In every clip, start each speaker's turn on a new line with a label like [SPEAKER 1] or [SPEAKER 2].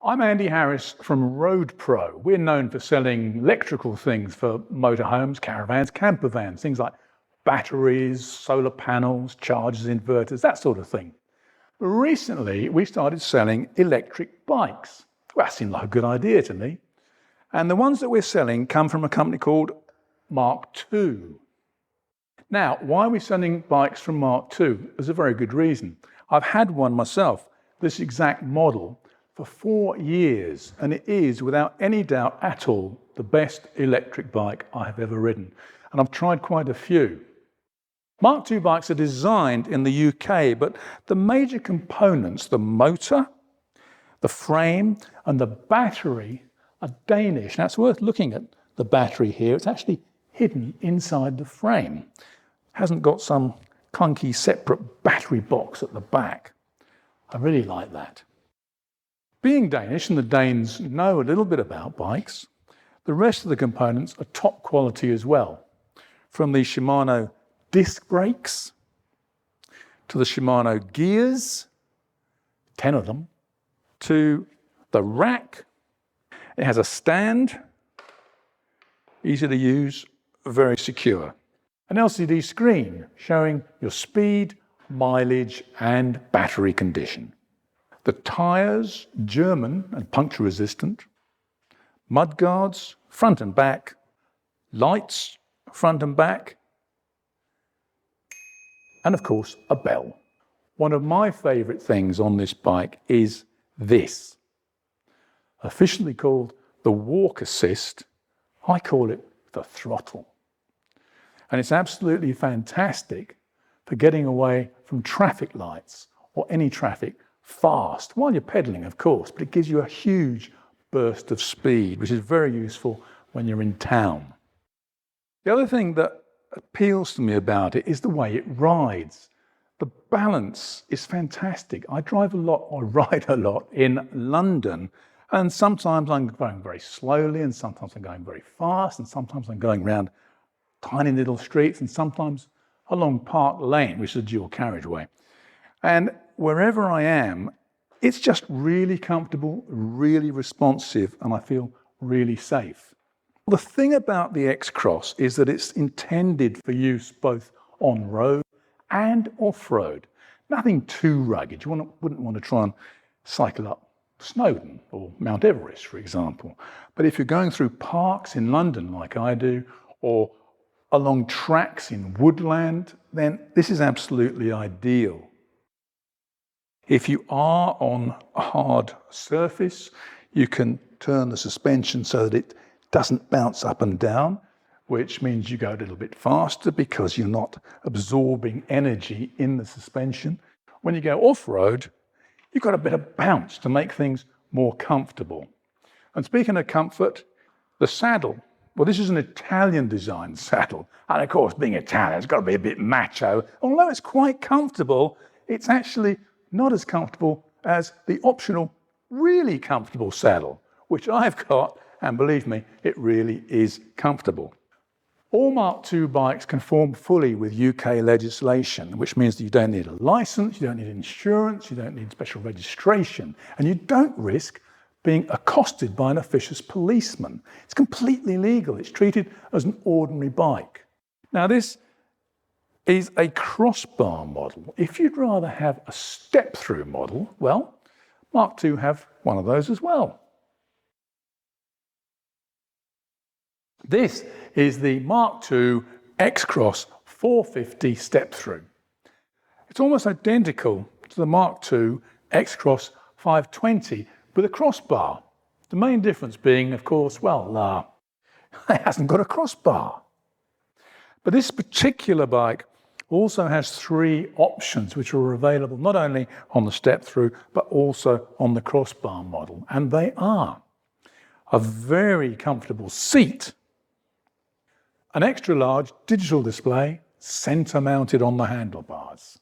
[SPEAKER 1] I'm Andy Harris from Road Pro. We're known for selling electrical things for motorhomes, caravans, camper vans, things like batteries, solar panels, chargers, inverters, that sort of thing. But recently, we started selling electric bikes. Well, that seemed like a good idea to me. And the ones that we're selling come from a company called Mark2. Now, why are we selling bikes from Mark2? There's a very good reason. I've had one myself, this exact model, for 4 years, and it is, without any doubt at all, the best electric bike I have ever ridden. And I've tried quite a few. Mark II bikes are designed in the UK, but the major components, the motor, the frame, and the battery are Danish. Now, it's worth looking at the battery here. It's actually hidden inside the frame. It hasn't got some clunky separate battery box at the back. I really like that. Being Danish, and the Danes know a little bit about bikes, the rest of the components are top quality as well. From the Shimano disc brakes, to the Shimano gears, 10 of them, to the rack. It has a stand, easy to use, very secure. An LCD screen showing your speed, mileage, and battery condition. The tyres, German and puncture resistant. Mud guards, front and back. Lights, front and back. And of course, a bell. One of my favourite things on this bike is this. Officially called the walk assist, I call it the throttle. And it's absolutely fantastic for getting away from traffic lights or any traffic fast, while you're pedaling, of course, but it gives you a huge burst of speed, which is very useful when you're in town. The other thing that appeals to me about it is the way it rides. The balance is fantastic. I drive a lot, or ride a lot in London, and sometimes I'm going very slowly, and sometimes I'm going very fast, and sometimes I'm going around tiny little streets, and sometimes along Park Lane, which is a dual carriageway. And wherever I am, it's just really comfortable, really responsive, and I feel really safe. The thing about the X-Cross is that it's intended for use both on road and off-road. Nothing too rugged. You wouldn't want to try and cycle up Snowdon or Mount Everest, for example. But if you're going through parks in London like I do, or along tracks in woodland, then this is absolutely ideal. If you are on a hard surface, you can turn the suspension so that it doesn't bounce up and down, which means you go a little bit faster because you're not absorbing energy in the suspension. When you go off-road, you've got a bit of bounce to make things more comfortable. And speaking of comfort, the saddle. Well, this is an Italian-designed saddle. And of course, being Italian, it's got to be a bit macho. Although it's quite comfortable, it's actually not as comfortable as the optional, really comfortable saddle, which I've got, and believe me, it really is comfortable. All Mark II bikes conform fully with UK legislation, which means that you don't need a license, you don't need insurance, you don't need special registration, and you don't risk being accosted by an officious policeman. It's completely legal. It's treated as an ordinary bike. Now, this is a crossbar model. If you'd rather have a step-through model, well, Mark II have one of those as well. This is the Mark II X-Cross 450 step-through. It's almost identical to the Mark II X-Cross 520 with a crossbar. The main difference being, of course, well, it hasn't got a crossbar. But this particular bike also has 3 options which are available not only on the step-through, but also on the crossbar model. And they are a very comfortable seat, an extra large digital display centre mounted on the handlebars.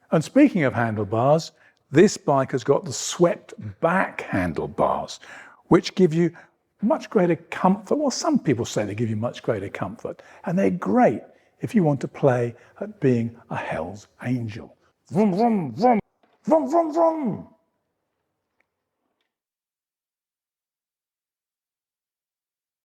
[SPEAKER 1] And speaking of handlebars, this bike has got the swept back handlebars, which give you much greater comfort. Well, some people say they give you much greater comfort, and they're great if you want to play at being a Hell's Angel. Vroom, vroom, vroom, vroom, vroom, vroom.